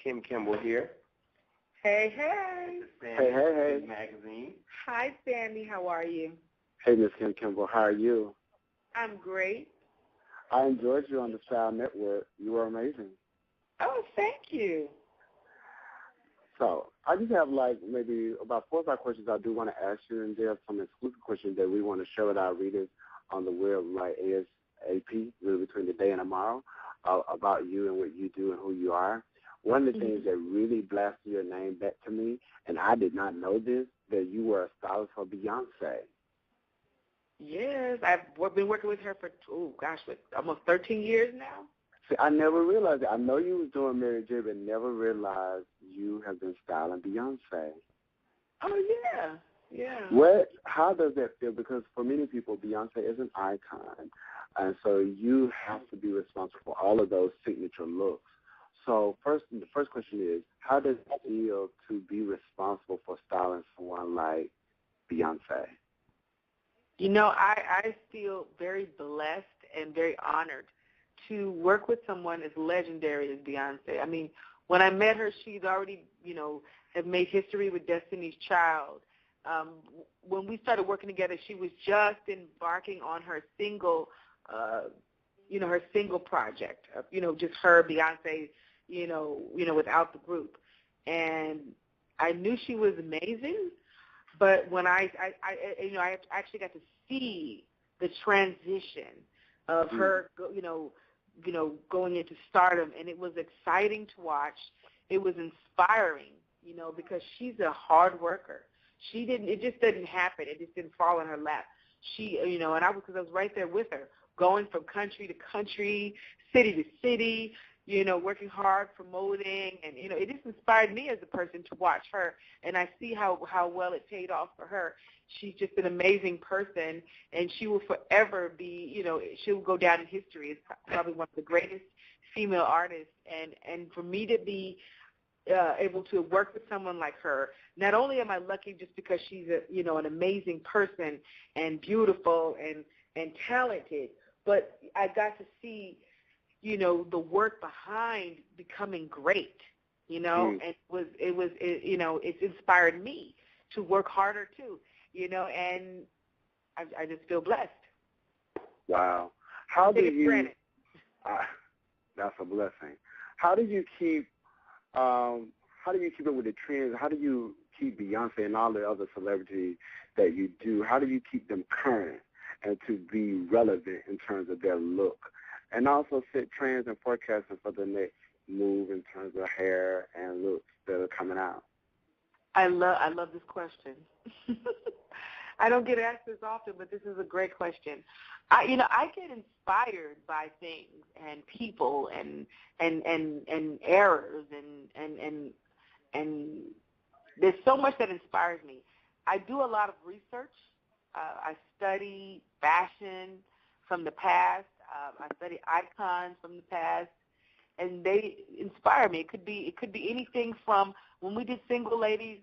Kim Kimble here. Hey, hey. Hey. Sheen Magazine. Hi, Sandy. How are you? Hey, Miss Kim Kimble. How are you? I'm great. I enjoyed you on the Style Network. You were amazing. Oh, thank you. So I just have maybe about 4 or 5 questions I do want to ask you, and there are some exclusive questions that we want to share with our readers on the web, like ASAP, really between today and tomorrow, about you and what you do and who you are. One of the things that really blasted your name back to me, and I did not know this, that you were a stylist for Beyonce. Yes, I've been working with her for, almost 13 years now. See, I never realized it. I know you was doing Mary J, but never realized you have been styling Beyonce. Oh, yeah. How does that feel? Because for many people, Beyonce is an icon, and so you have to be responsible for all of those signature looks. So the first question is, how does it feel to be responsible for styling someone like Beyonce? You know, I feel very blessed and very honored to work with someone as legendary as Beyonce. I mean, when I met her, she's already, had made history with Destiny's Child. When we started working together, she was just embarking on her single, her single project, just her, Beyonce, without the group. And I knew she was amazing, but when I actually got to see the transition of her, going into stardom, and it was exciting to watch. It was inspiring, because she's a hard worker. It just didn't happen. It just didn't fall in her lap. And I was right there with her, going from country to country, city to city, working hard, promoting, and, it just inspired me as a person to watch her, and I see how well it paid off for her. She's just an amazing person, and she will forever be, she'll go down in history as probably one of the greatest female artists, and for me to be able to work with someone like her, not only am I lucky just because she's an amazing person and beautiful and talented, but I got to see the work behind becoming great, and it's inspired me to work harder too, and I just feel blessed. Wow. That's a blessing. How do you keep up with the trends? How do you keep Beyonce and all the other celebrities that you do? How do you keep them current and to be relevant in terms of their look? And also set trends and forecasting for the next move in terms of hair and looks that are coming out. I love this question. I don't get asked this often, but this is a great question. I get inspired by things and people and errors and there's so much that inspires me. I do a lot of research. I study fashion from the past. I study icons from the past, and they inspire me. It could be anything from when we did Single Ladies.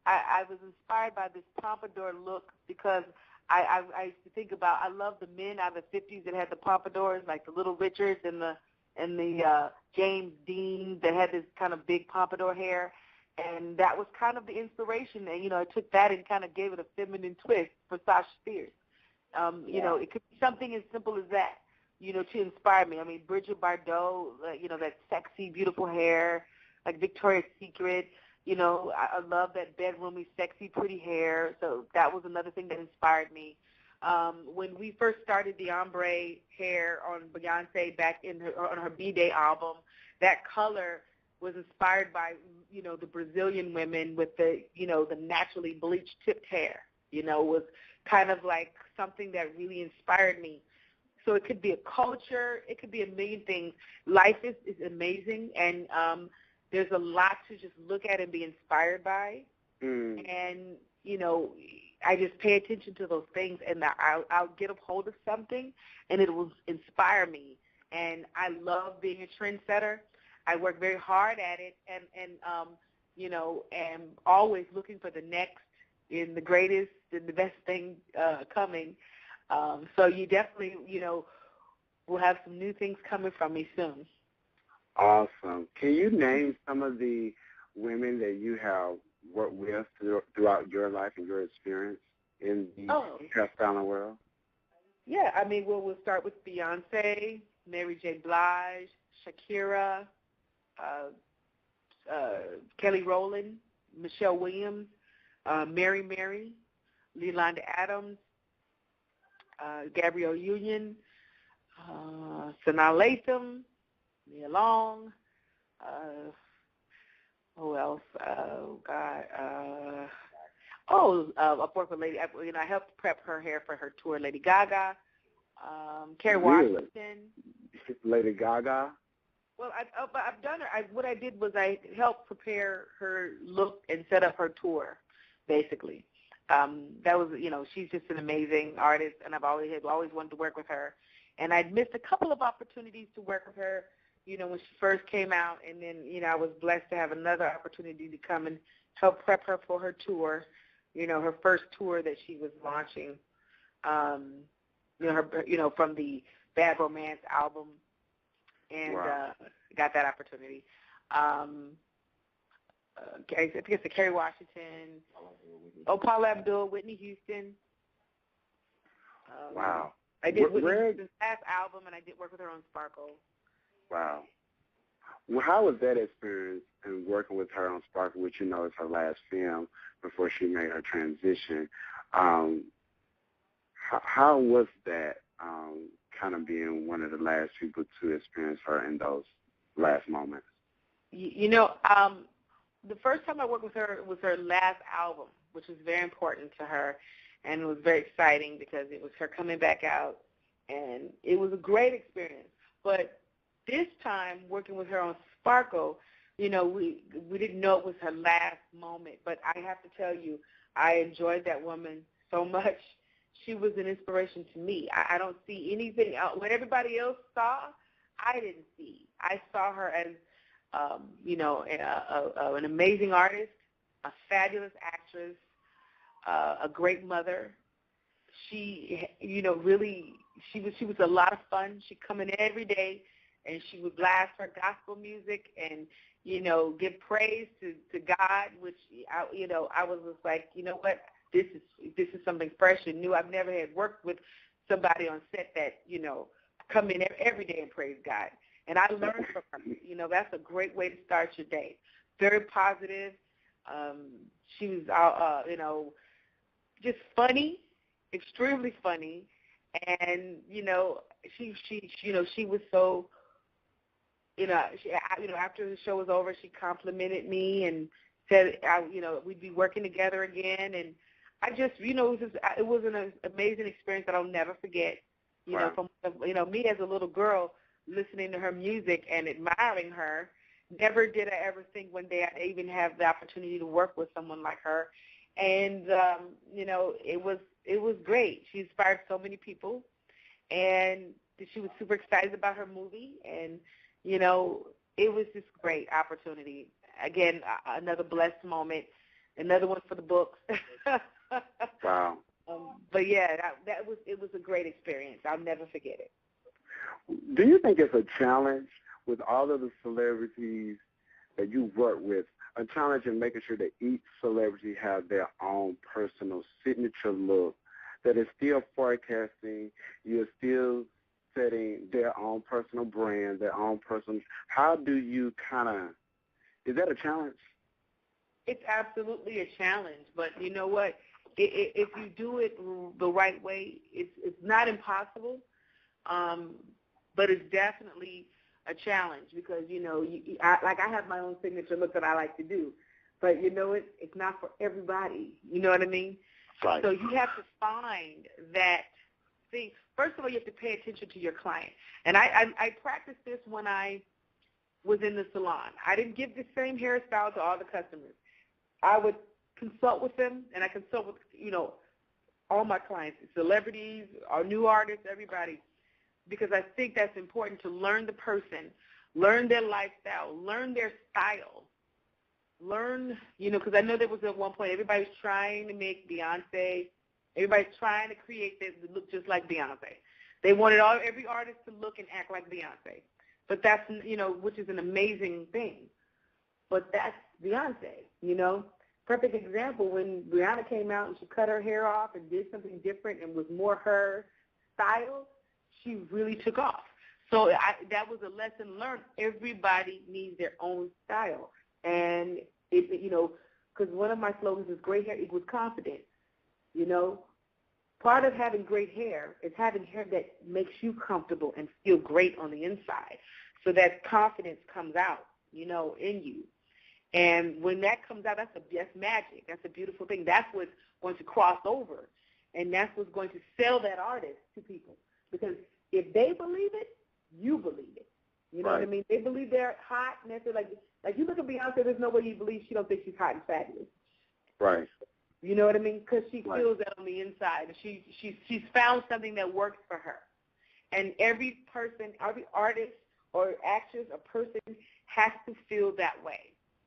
I was inspired by this pompadour look because I used to think about, I love the men out of the 50s that had the pompadours, like the Little Richards and the James Dean that had this kind of big pompadour hair, and that was kind of the inspiration. And I took that and kind of gave it a feminine twist for Sasha Fierce. It could be something as simple as that, to inspire me. I mean, Bridget Bardot, that sexy, beautiful hair, like Victoria's Secret. I love that bedroomy, sexy, pretty hair. So that was another thing that inspired me. When we first started the ombre hair on Beyonce back on her B-Day album, that color was inspired by, the Brazilian women with the naturally bleached tipped hair. Was kind of like something that really inspired me. So it could be a culture. It could be a million things. Life is amazing, and there's a lot to just look at and be inspired by. And, I just pay attention to those things, and I'll get a hold of something, and it will inspire me. And I love being a trendsetter. I work very hard at it, and am always looking for the next and the greatest and the best thing coming. So you definitely, will have some new things coming from me soon. Awesome. Can you name some of the women that you have worked with throughout your life and your experience in the hairstyling world? Yeah, I mean, we'll start with Beyonce, Mary J. Blige, Shakira, Kelly Rowland, Michelle Williams, Mary, Leilanda Adams, Gabrielle Union, Sanaa Lathan, Nia Long, who else? Oh, God. I've worked with Lady, I helped prep her hair for her tour, Lady Gaga, Kerry Washington. Lady Gaga? Well, I've done her. What I did was I helped prepare her look and set up her tour, basically. That was, she's just an amazing artist, and I've always wanted to work with her. And I'd missed a couple of opportunities to work with her, when she first came out, and then, I was blessed to have another opportunity to come and help prep her for her tour, her first tour that she was launching, from the Bad Romance album, and got that opportunity. I think it's Kerry Washington, Paula Abdul, Whitney Houston. Wow. I did Whitney Houston's last album, and I did work with her on Sparkle. Wow. Well, how was that experience in working with her on Sparkle, which is her last film before she made her transition? How was that kind of being one of the last people to experience her in those last moments? The first time I worked with her was her last album, which was very important to her, and it was very exciting because it was her coming back out, and it was a great experience. But this time, working with her on Sparkle, we didn't know it was her last moment. But I have to tell you, I enjoyed that woman so much. She was an inspiration to me. I don't see anything else. What everybody else saw, I didn't see. I saw her as, an amazing artist, a fabulous actress, a great mother. She, she was a lot of fun. She'd come in every day, and she would blast her gospel music and, give praise to God, which, I was just like, you know what, this is something fresh and new. I've never had worked with somebody on set that, come in every day and praise God. And I learned from her. That's a great way to start your day. Very positive. She was, just funny, extremely funny, and she was so. After the show was over, she complimented me and said, we'd be working together again, and I just, it was an amazing experience that I'll never forget. From me as a little girl, listening to her music and admiring her. Never did I ever think one day I'd even have the opportunity to work with someone like her. And, it was great. She inspired so many people. And she was super excited about her movie. And, it was just a great opportunity. Again, another blessed moment, another one for the books. Wow. But, yeah, it was a great experience. I'll never forget it. Do you think it's a challenge with all of the celebrities that you work with, a challenge in making sure that each celebrity has their own personal signature look, that is still forecasting, you're still setting their own personal brand, their own personal, how do you is that a challenge? It's absolutely a challenge, but you know what? If you do it the right way, it's not impossible, but it's definitely a challenge because, I have my own signature look that I like to do, but it's not for everybody. You know what I mean? Right. So you have to find that thing. First of all, you have to pay attention to your client. And I practiced this when I was in the salon. I didn't give the same hairstyle to all the customers. I would consult with them, and I consult with, all my clients, celebrities, our new artists, everybody, because I think that's important to learn the person, learn their lifestyle, learn their style, learn, because I know there was at one point everybody was trying to make Beyonce, everybody's trying to create this to look just like Beyonce. They wanted every artist to look and act like Beyonce. But that's, which is an amazing thing. But that's Beyonce, Perfect example, when Rihanna came out and she cut her hair off and did something different and was more her style, she really took off. So that was a lesson learned. Everybody needs their own style. And, because one of my slogans is great hair equals confidence. Part of having great hair is having hair that makes you comfortable and feel great on the inside. So that confidence comes out, in you. And when that comes out, that's magic. That's a beautiful thing. That's what's going to cross over. And that's what's going to sell that artist to people. Because if they believe it, you believe it. You know what I mean? They believe they're hot, and they're like you look at Beyonce, there's nobody you believe she don't think she's hot and fabulous. Right. You know what I mean? Because she feels that on the inside. She's found something that works for her. And every person, every artist or actress or person has to feel that way.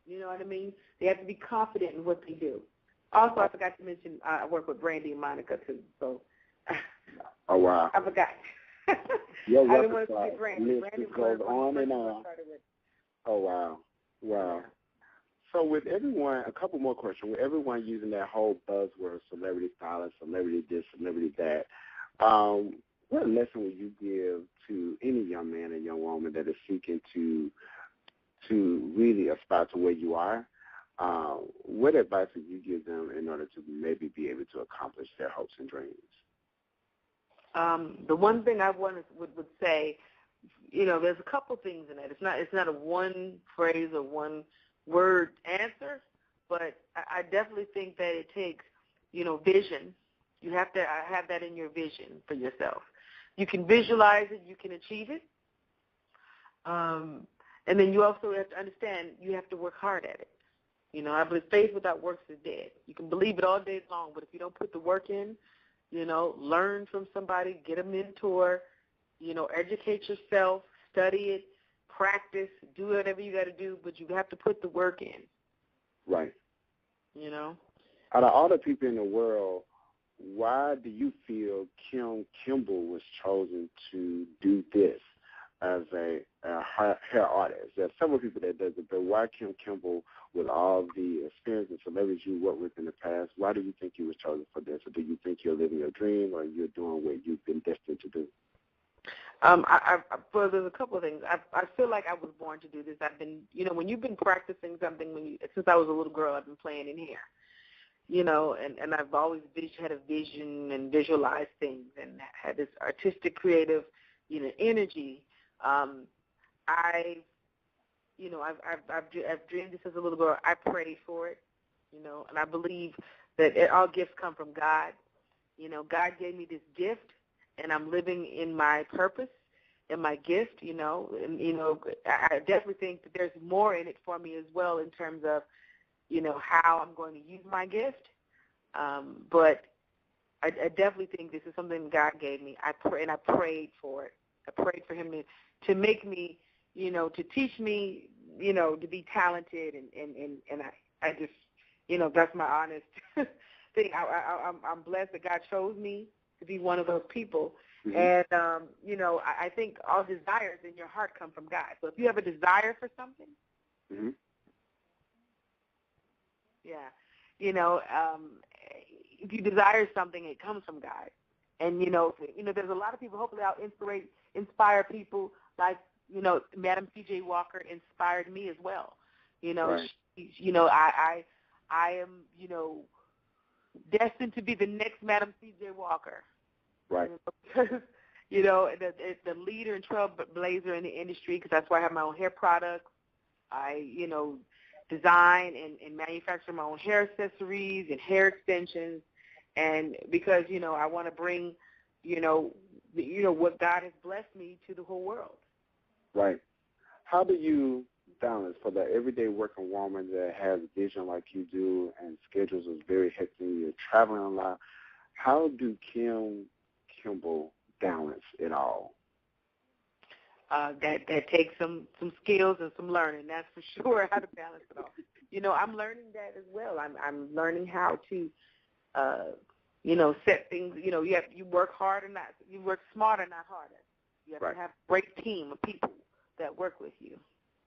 You know what I mean? They have to be confident in what they do. Also, I forgot to mention I work with Brandy and Monica, too. So, oh, wow. I forgot. Your I didn't want to say Brandy. Brandy goes on and on. Oh, wow. Wow. Yeah. So with everyone, a couple more questions. With everyone using that whole buzzword, celebrity stylist, celebrity this, celebrity that, what lesson would you give to any young man and young woman that is seeking to really aspire to where you are? What advice would you give them in order to maybe be able to accomplish their hopes and dreams? The one thing I would say, there's a couple things in it. It's not a one phrase or one word answer, but I definitely think that it takes, vision. You have to have that in your vision for yourself. You can visualize it. You can achieve it. And then you also have to understand you have to work hard at it. I believe faith without works is dead. You can believe it all day long, but if you don't put the work in, learn from somebody, get a mentor, educate yourself, study it, practice, do whatever you got to do, but you have to put the work in. Right. Out of all the people in the world, why do you feel Kim Kimble was chosen to do this as a hair artist? There are several people that does it, but why Kim Kimble, with all the experience and celebrities you worked with in the past, why do you think you was chosen for this? Or do you think you're living your dream, or you're doing what you've been destined to do? Well, there's a couple of things. I feel like I was born to do this. I've been, when you've been practicing something since I was a little girl, I've been playing in hair, and I've always had a vision and visualized things and had this artistic, creative, energy. I've dreamed this as a little girl. I prayed for it, and I believe that all gifts come from God. God gave me this gift, and I'm living in my purpose and my gift, and, I definitely think that there's more in it for me as well in terms of, how I'm going to use my gift. But I definitely think this is something God gave me. I prayed for it. I prayed for him to make me, to teach me, to be talented, and I just, that's my honest thing. I'm blessed that God chose me to be one of those people. Mm-hmm. And, I think all desires in your heart come from God. So if you have a desire for something, mm-hmm. If you desire something, it comes from God. And, there's a lot of people, hopefully I'll inspire people like, Madam C.J. Walker inspired me as well. Right. I am, destined to be the next Madam C.J. Walker. Right. Because, the leader and trailblazer in the industry, because that's why I have my own hair products. I, design and manufacture my own hair accessories and hair extensions. And because, I want to bring, what God has blessed me to the whole world. Right. How do you balance for the everyday working woman that has vision like you do and schedules is very hectic, you're traveling a lot? How do Kim Kimble balance it all? That takes some skills and some learning, that's for sure, how to balance it all. I'm learning that as well. I'm learning how to, set things. You work hard and you work smarter, not harder. You have to have a great team of people that work with you.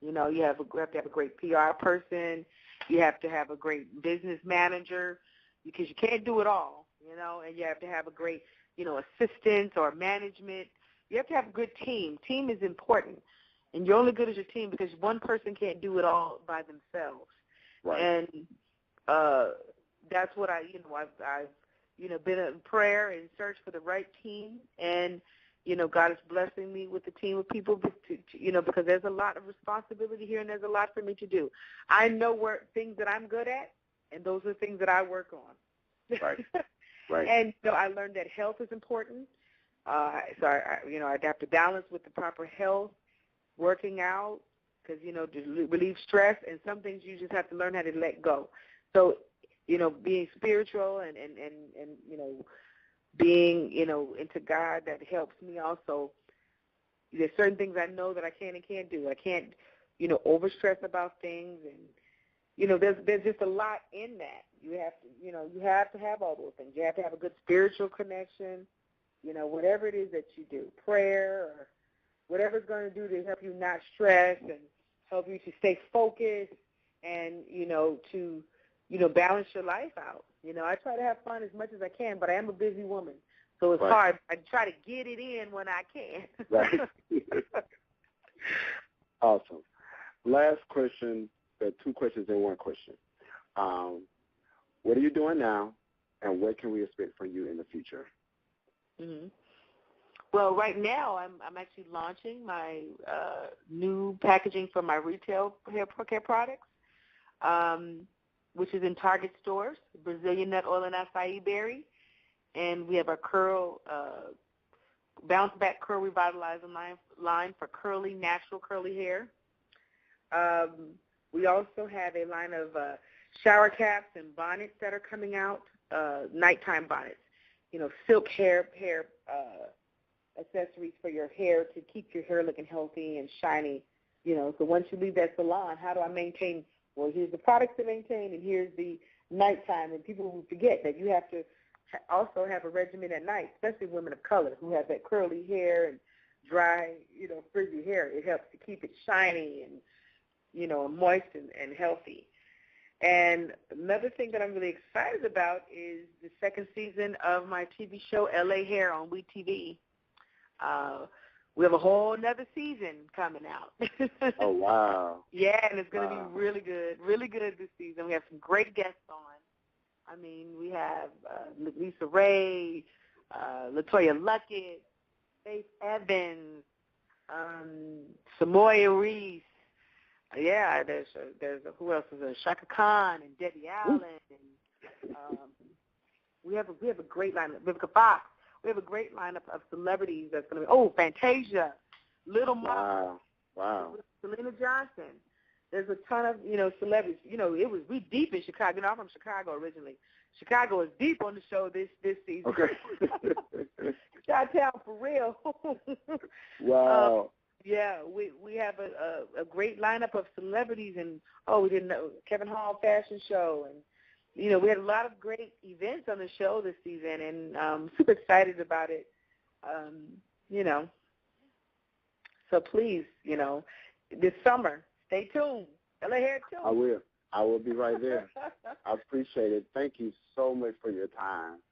You know, you have to have a great PR person. You have to have a great business manager because you can't do it all, you know, and you have to have a great, you know, assistant or management. You have to have a good team. Team is important, and you're only good as your team because one person can't do it all by themselves. Right. And that's what I've been in prayer and search for the right team, and God is blessing me with a team of people, because there's a lot of responsibility here and there's a lot for me to do. I know things that I'm good at, and those are things that I work on. Right. Right. And I learned that health is important. So I have to balance with the proper health, working out, because to relieve stress, and some things you just have to learn how to let go. So being spiritual and being, into God, that helps me also. There's certain things I know that I can and can't do. I can't, overstress about things, and, there's just a lot in that. You have to have all those things. You have to have a good spiritual connection, whatever it is that you do, prayer or whatever it's going to do to help you not stress and help you to stay focused and, to balance your life out. I try to have fun as much as I can, but I am a busy woman, so it's hard. I try to get it in when I can. Right. Awesome. Last question. There are two questions in one question. What are you doing now, and what can we expect from you in the future? Mm-hmm. Well, right now I'm actually launching my new packaging for my retail hair care products, which is in Target stores, Brazilian nut oil and acai berry. And we have our bounce back curl revitalizing line for curly, natural curly hair. We also have a line of shower caps and bonnets that are coming out, nighttime bonnets, silk hair accessories for your hair to keep your hair looking healthy and shiny. So once you leave that salon, how do I maintain? Well, here's the products to maintain, and here's the nighttime. And people who forget that you have to also have a regimen at night, especially women of color who have that curly hair and dry, frizzy hair. It helps to keep it shiny and, moist and healthy. And another thing that I'm really excited about is the second season of my TV show, LA Hair, on WeTV. We have a whole another season coming out. Oh, wow. Yeah, and it's going to be really good this season. We have some great guests on. I mean, we have Lisa Ray, LaToya Luckett, Faith Evans, Samoya Reese. Yeah, there's who else is there? Shaka Khan and Debbie Allen. And, we have a great lineup. Vivica Fox. We have a great lineup of celebrities that's going to be, Fantasia, Little Mama, wow, Selena Johnson. There's a ton of, celebrities. We deep in Chicago. I'm from Chicago originally. Chicago is deep on the show this season. Okay. Chi-town for real. Wow. Yeah, we have a great lineup of celebrities, and we didn't know Kevin Hall fashion show, and we had a lot of great events on the show this season, and I'm super excited about it. So please, this summer, stay tuned. LA Hair Tune. I will. I will be right there. I appreciate it. Thank you so much for your time.